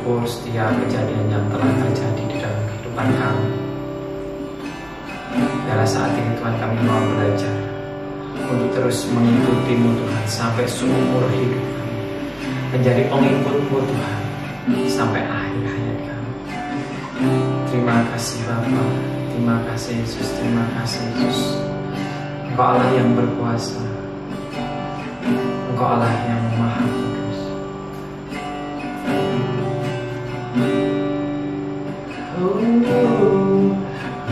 bersyukur setiap kejadian yang telah terjadi di dalam kehidupan kami. Biarlah saat ini Tuhan kami mau belajar untuk terus mengikuti-Mu Tuhan sampai seumur hidup kami, menjadi pengikut-Mu Tuhan sampai akhir hayat kami. Terima kasih Bapa, terima kasih Yesus, terima kasih Yesus. Engkau Allah yang berkuasa, Engkau Allah yang maha kudus.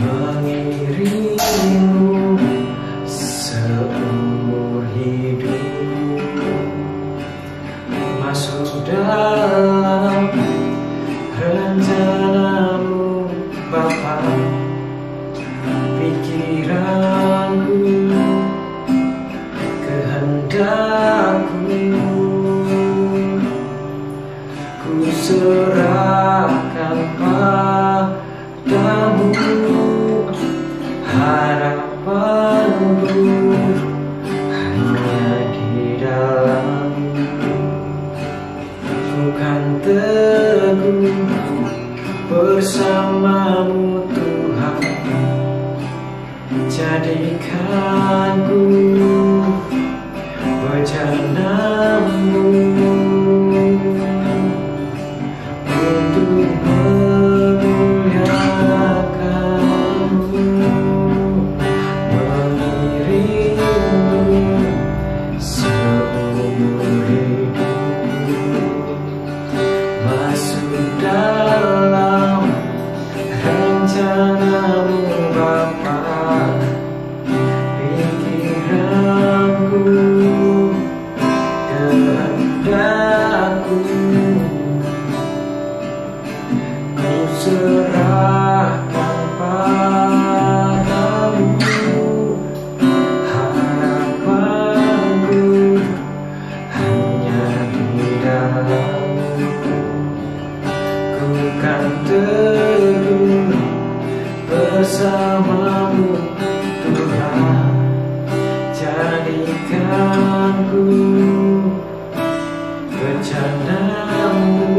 Mengiringimu seumur hidup, masuk dalam rencana-Mu Bapa. Pikiranku, kehendakku, ku serahkan padamu. Harapanku hanya di dalam-Mu. Ku kan teguh bersama-Mu Tuhan. Jadikanku bejana-Mu untuk memuliakan-Mu, mengiringi seumur hidup, masuk dalam rencana-Mu Bapa. Pikiranku, kehendakku, ku serahkan padamu. Harapanku hanya di dalam-Mu. Ku kan teguh bersama-Mu Tuhan. Jadikanku bejana-Mu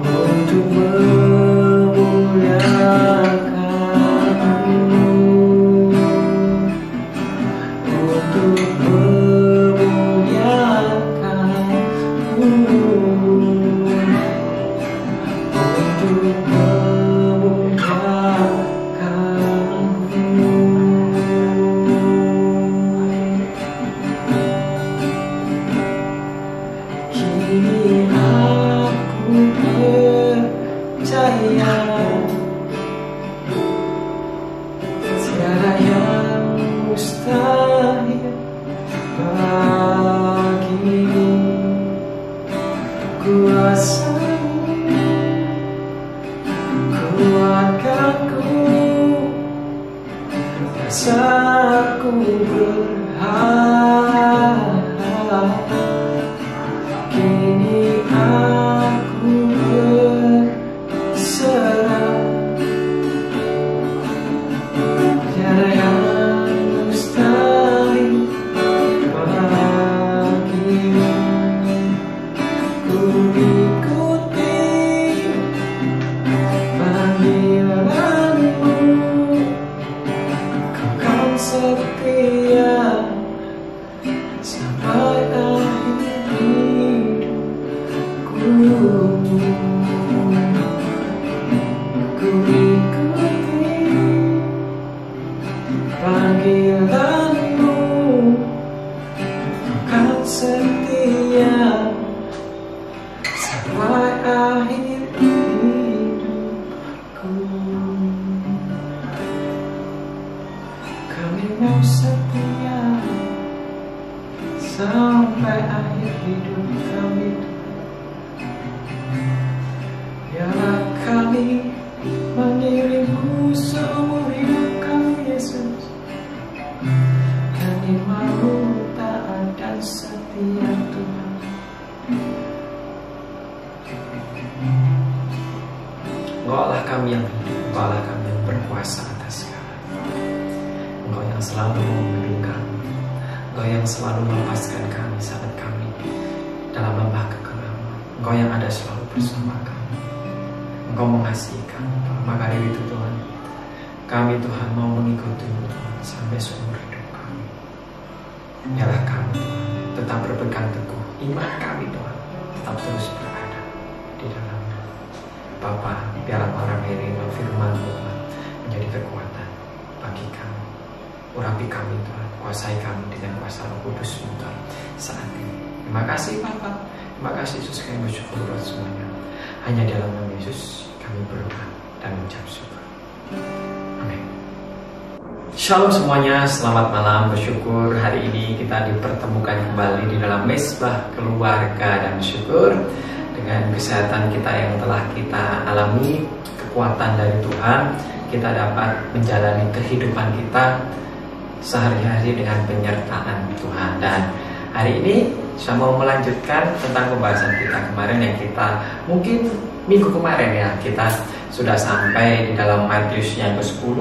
untuk memuliakan-Mu, untuk memuliakan-Mu, untuk memuliakan-Mu. Kini aku percaya tiada yang mustahil bagimu. Kuasa-Mu kuatkanku, saat ku berharap. Kini aku berserah, tiada yang mustahil bagimu. Ku ikuti panggilan-Mu, Kau kan setia sampai akhir hidupku. Ku ikuti panggilan-Mu, Kau kan setia sampai akhir hidupku. Kami mau setia sampai akhir hidup kami. Biarlah kami mengiring-Mu seumur hidup kami, Yesus. Kami mau taat dan setia Tuhan. Engkau Allah kami yang hidup, Engkau Allah kami yang berkuasa atas segala. Engkau yang selalu membimbing kami, Engkau yang selalu melepaskan kami saat kami dalam lembah kekelaman. Engkau yang ada selalu bersama kami. Engkau mengasihi kami. Maka dari itu Tuhan, kami Tuhan mau mengikuti-Mu Tuhan sampai seumur hidup kami. Biarlah kami Tuhan tetap berpegang teguh, iman kami Tuhan tetap terus berada di dalam-Mu. Bapa, biarlah para firman firman-Mu Tuhan menjadi kekuatan bagi kami. Urapi kami Tuhan, kuasai kami dengan kuasa Roh Kudus-Mu Tuhan saat ini. Terima kasih Bapa, terima kasih Yesus, kami bersyukur buat semuanya. Hanya dalam nama Yesus kami berdoa dan mengucap syukur. Amin. Shalom semuanya, selamat malam. Bersyukur hari ini kita dipertemukan kembali di dalam mesbah keluarga dan syukur. Dengan kesehatan kita yang telah kita alami, kekuatan dari Tuhan, kita dapat menjalani kehidupan kita sehari-hari dengan penyertaan Tuhan. Dan hari ini saya mau melanjutkan tentang pembahasan kita kemarin yang kita mungkin minggu kemarin ya, kita sudah sampai di dalam Matius yang ke-10,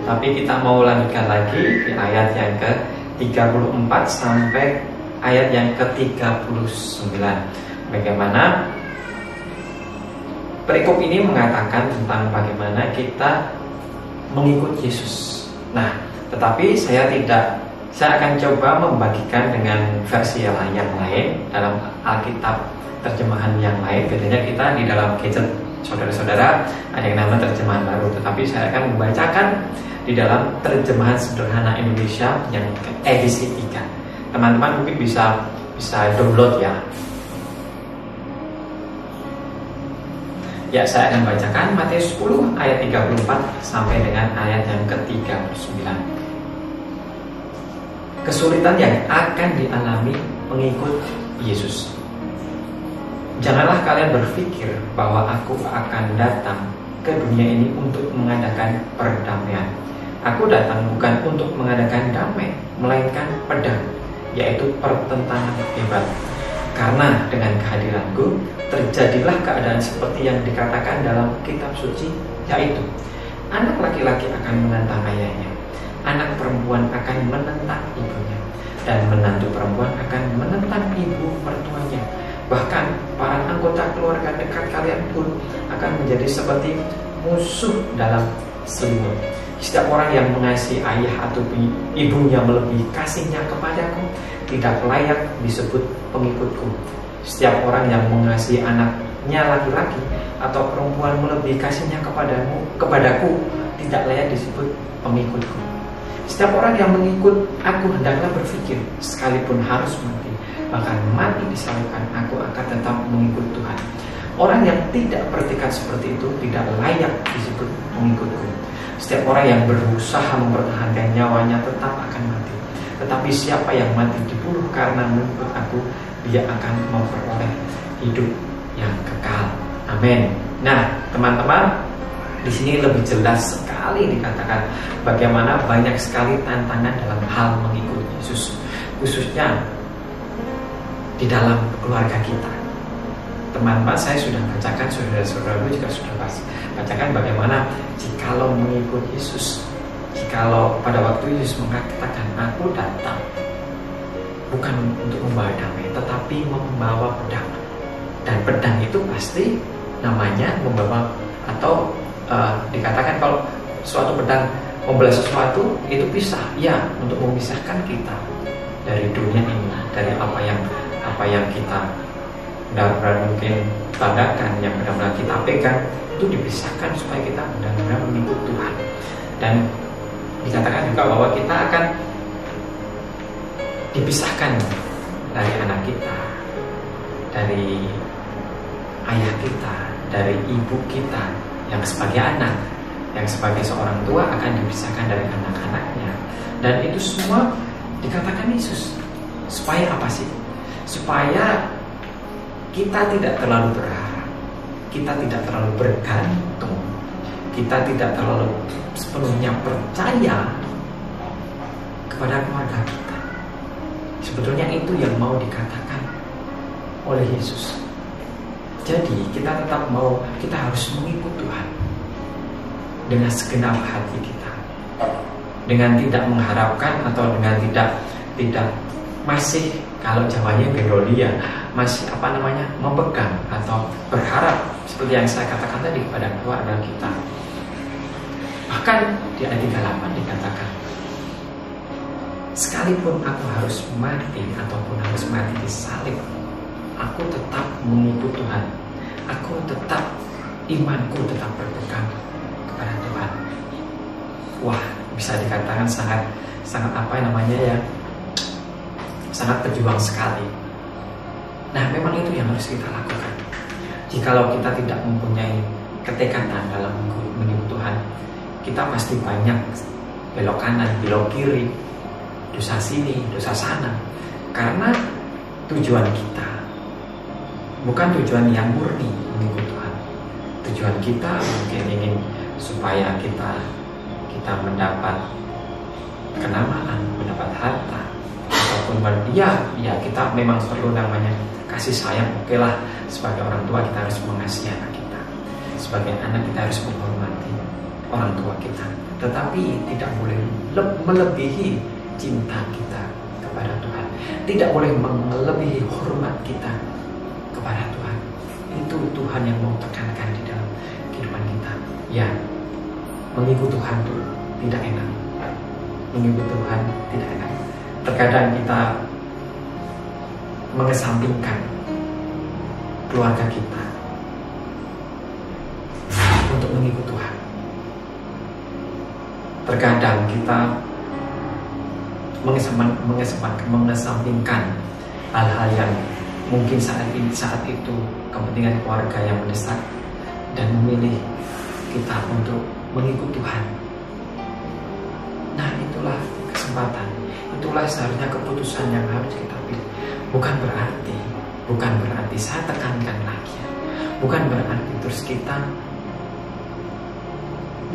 tapi kita mau lanjutkan lagi di ayat yang ke-34 sampai ayat yang ke-39. Bagaimana perikop ini mengatakan tentang bagaimana kita mengikut Yesus. Nah, tetapi saya akan coba membagikan dengan versi yang lain dalam Alkitab terjemahan yang lain. Bedanya kita di dalam gadget saudara-saudara ada yang namanya terjemahan baru, tetapi saya akan membacakan di dalam terjemahan sederhana Indonesia yang edisi 3. Teman-teman mungkin bisa download ya. Ya, saya akan bacakan Matius 10 ayat 34 sampai dengan ayat yang ke-39. Kesulitan yang akan dialami pengikut Yesus. Janganlah kalian berpikir bahwa aku akan datang ke dunia ini untuk mengadakan perdamaian. Aku datang bukan untuk mengadakan damai, melainkan pedang, yaitu pertentangan hebat. Karena dengan kehadiranku terjadilah keadaan seperti yang dikatakan dalam kitab suci, yaitu anak laki-laki akan menentang ayahnya, anak perempuan akan menentang ibunya, dan menantu perempuan akan menentang ibu mertuanya. Bahkan para anggota keluarga dekat kalian pun akan menjadi seperti musuh dalam selimut. Setiap orang yang mengasihi ayah atau ibunya melebihi kasihnya kepadaku tidak layak disebut pengikutku. Setiap orang yang mengasihi anaknya laki-laki atau perempuan melebihi kasihnya kepadaku tidak layak disebut pengikutku. Setiap orang yang mengikut aku hendaklah berpikir, sekalipun harus mati, bahkan mati disalibkan, aku akan tetap mengikut Tuhan. Orang yang tidak bertekad seperti itu tidak layak disebut pengikutku. Setiap orang yang berusaha mempertahankan nyawanya tetap akan mati. Tetapi siapa yang mati dibunuh karena mengikut aku, dia akan memperoleh hidup yang kekal. Amin. Nah, teman-teman, di sini lebih jelas sekali dikatakan bagaimana banyak sekali tantangan dalam hal mengikut Yesus, khususnya di dalam keluarga kita. Teman-teman, saya sudah bacakan, saudara-saudara juga sudah bacakan bagaimana jikalau mengikut Yesus, jikalau pada waktu Yesus mengatakan aku datang bukan untuk membawa damai, tetapi membawa pedang. Dan pedang itu pasti namanya membawa, atau dikatakan kalau suatu pedang membelah sesuatu itu pisah, ya, untuk memisahkan kita dari dunia ini, dari apa yang kita benar-benar mungkin banggakan, yang benar-benar kita pegang, itu dipisahkan supaya kita benar-benar mengikut Tuhan. Dan dikatakan juga bahwa kita akan dipisahkan dari anak kita, dari ayah kita, dari ibu kita yang sebagai anak, yang sebagai seorang tua akan dipisahkan dari anak-anaknya. Dan itu semua dikatakan Yesus. Supaya apa sih? Supaya kita tidak terlalu berharap, kita tidak terlalu bergantung, kita tidak terlalu sepenuhnya percaya kepada keluarga kita. Sebetulnya itu yang mau dikatakan oleh Yesus. Jadi kita harus mengikut Tuhan dengan segenap hati kita, dengan tidak mengharapkan atau dengan tidak masih, kalau Jawanya bedoli ya, masih memegang atau berharap seperti yang saya katakan tadi kepada keluarga kita. Bahkan di ayat 38 dikatakan, sekalipun aku harus mati ataupun harus mati di salib, aku tetap mengikut Tuhan. Aku tetap, imanku tetap berpegang kepada Tuhan. Wah, bisa dikatakan sangat sangat berjuang sekali. Nah, memang itu yang harus kita lakukan. Jikalau kita tidak mempunyai ketekatan dalam mengikut Tuhan, kita pasti banyak belok kanan, belok kiri, dosa sini, dosa sana. Karena tujuan kita bukan tujuan yang murni mengikut Tuhan. Tujuan kita mungkin ingin supaya kita mendapat kenamaan, mendapat harta, ataupun kita memang perlu kasih sayang. Oke lah, sebagai orang tua kita harus mengasihi anak kita, sebagai anak kita harus menghormati orang tua kita, tetapi tidak boleh melebihi cinta kita kepada Tuhan, tidak boleh melebihi hormat kita kepada Tuhan. Itu Tuhan yang mau tekankan di dalam kehidupan kita. Ya, mengikut Tuhan itu tidak enak. Mengikut Tuhan tidak enak. Terkadang kita mengesampingkan keluarga kita untuk mengikut Tuhan. Terkadang kita mengesampingkan hal-hal yang mungkin saat itu kepentingan keluarga yang mendesak, dan memilih kita untuk mengikut Tuhan. Nah, itulah kesempatan, itulah seharusnya keputusan yang harus kita pilih. Bukan berarti saya tekankan lagi, bukan berarti terus kita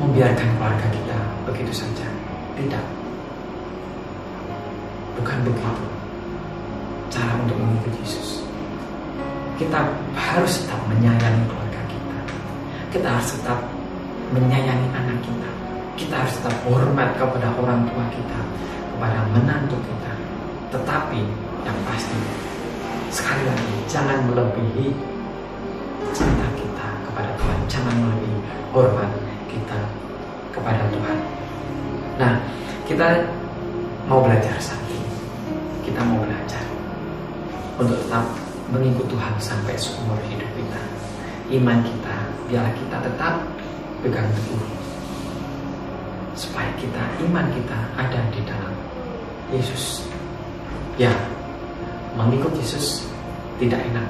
membiarkan keluarga kita begitu saja. Tidak, bukan begitu cara untuk mengikuti Yesus. Kita harus tetap menyayangi keluarga kita. Kita harus tetap menyayangi anak kita. Kita harus tetap hormat kepada orang tua kita, kepada menantu kita. Tetapi yang pasti, sekali lagi, jangan melebihi cinta kita kepada Tuhan. Jangan melebihi hormat kita kepada Tuhan. Nah, kita mau belajar saat ini. Kita mau belajar untuk tetap mengikut Tuhan sampai seumur hidup kita. Iman kita, biarlah kita tetap pegang teguh, supaya iman kita ada di dalam Yesus. Ya, mengikut Yesus tidak enak.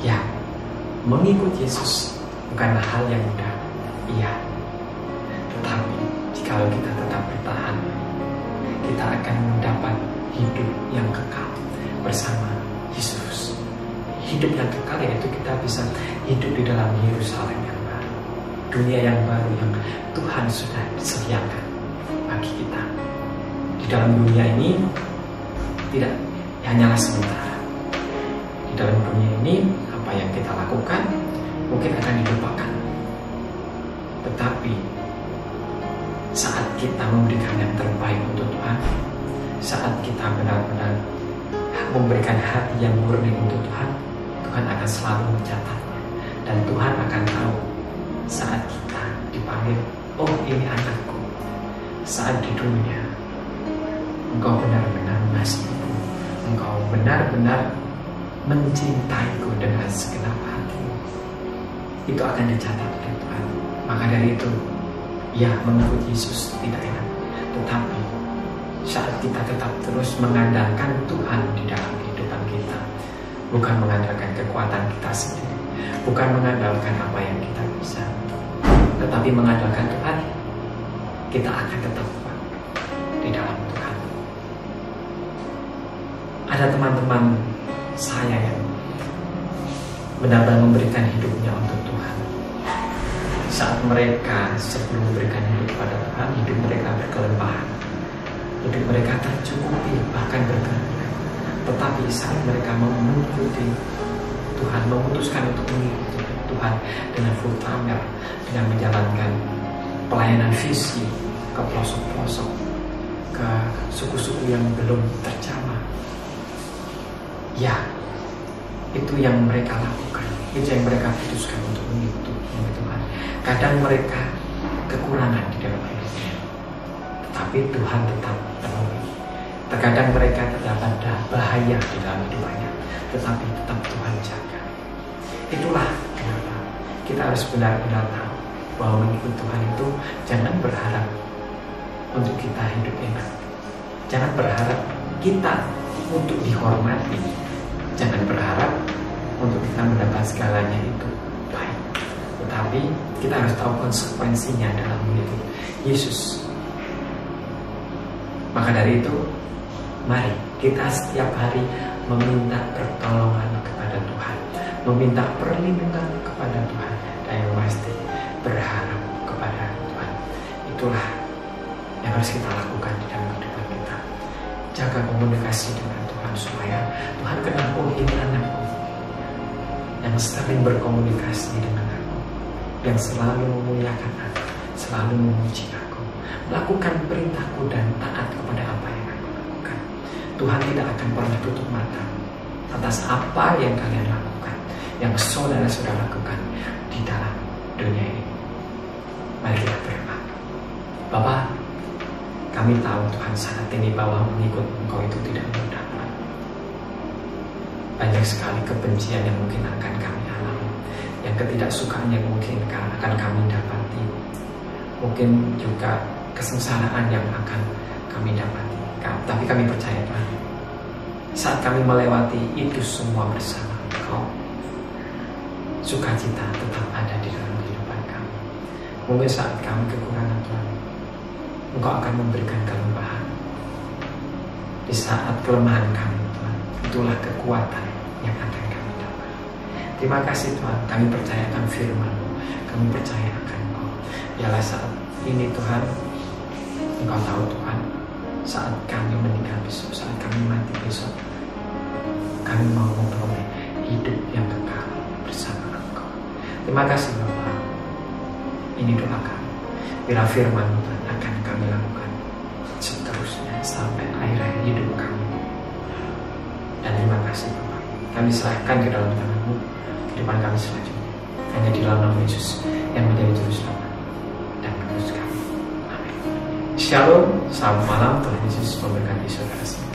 Ya, mengikut Yesus bukanlah hal yang mudah. Iya, tetapi jika kita tetap bertahan, kita akan mendapat hidup yang kekal bersama Yesus. Hidup yang kekal yaitu kita bisa hidup di dalam Yerusalem yang baru, dunia yang baru yang Tuhan sudah sediakan bagi kita. Di dalam dunia ini tidak hanyalah sementara. Di dalam dunia ini apa yang kita lakukan mungkin akan dilupakan. Tetapi saat kita memberikan yang terbaik untuk Tuhan, saat kita benar-benar memberikan hati yang murni untuk Tuhan, Tuhan akan selalu mencatatnya. Dan Tuhan akan tahu saat kita dipanggil, oh ini anakku, saat di dunia engkau benar-benar mengasihiku, engkau benar-benar mencintaiku dengan segenap hatimu. Itu akan dicatat oleh Tuhan. Maka dari itu, ya, mengikut Yesus tidak enak, tetapi saat kita tetap terus mengandalkan Tuhan di dalam kehidupan kita, bukan mengandalkan kekuatan kita sendiri, bukan mengandalkan apa yang kita bisa, tetapi mengandalkan Tuhan, kita akan tetap kuat di dalam Tuhan. Ada teman-teman saya yang benar-benar memberikan hidupnya untuk Tuhan. Saat mereka sebelum memberikan hidup pada Tuhan, hidup mereka berkelimpahan, hidup mereka tercukupi, bahkan berkelimpahan. Tetapi saat mereka mengikuti Tuhan, memutuskan untuk mengikuti Tuhan dengan full timer, dengan menjalankan pelayanan visi ke pelosok-pelosok, ke suku-suku yang belum terjamah, Ya, itu yang mereka lakukan, itu yang mereka putuskan untuk mengikuti Tuhan. Kadang mereka kekurangan di dalam hidupnya, tetapi Tuhan tetap penuhi. Terkadang mereka tetap ada bahaya di dalam hidupnya, tetapi tetap Tuhan jaga. Itulah kenapa kita harus benar-benar tahu bahwa mengikut Tuhan itu jangan berharap untuk kita hidup enak, jangan berharap kita untuk dihormati, jangan berharap untuk kita mendapat segalanya itu baik, tetapi kita harus tahu konsekuensinya dalam mengikut Yesus. Maka dari itu, mari kita setiap hari meminta pertolongan kepada Tuhan, meminta perlindungan kepada Tuhan, dan yang pasti berharap kepada Tuhan. Itulah yang harus kita lakukan di dalam kehidupan kita. Jaga komunikasi dengan Tuhan supaya Tuhan kenal, oh ini anakku yang sering berkomunikasi dengan aku, yang selalu memuliakan aku, selalu memuji aku, melakukan perintahku dan taat kepada apa yang aku lakukan. Tuhan tidak akan pernah tutup mata atas apa yang kalian lakukan, yang saudara-saudara lakukan di dalam dunia ini. Mari kita berdoa. Bapa, kami tahu Tuhan saat ini bahwa mengikut Engkau itu tidak mudah. Banyak sekali kebencian yang mungkin akan kami alami, yang ketidaksukaan yang mungkin akan kami dapati, mungkin juga kesengsaraan yang akan kami dapati. Tapi kami percaya Tuhan, saat kami melewati itu semua bersama Engkau, sukacita tetap ada di dalam kehidupan kami. Mungkin saat kami kekurangan Tuhan, Engkau akan memberikan kelimpahan. Di saat kelemahan kami Tuhan, itulah kekuatan yang akan kami dapat. Terima kasih Tuhan, kami percayakan firman-Mu, kami percaya akan Engkau. Biarlah saat ini Tuhan, Engkau tahu Tuhan, saat kami meninggal besok, saat kami mati besok, kami mau memperoleh hidup yang kekal bersama Engkau. Terima kasih Bapa. Ini doa kami. Bila firman-Mu Tuhan akan kami lakukan seterusnya sampai akhir hidup kami. Dan terima kasih Bapa. Kami serahkan ke dalam tangan-Mu kehidupan kami selanjutnya. Hanya di dalam nama Yesus yang menjadi juru selamat dan penebus kami. Amin. Shalom, selamat malam. Tuhan Yesus memberkati saudara semua.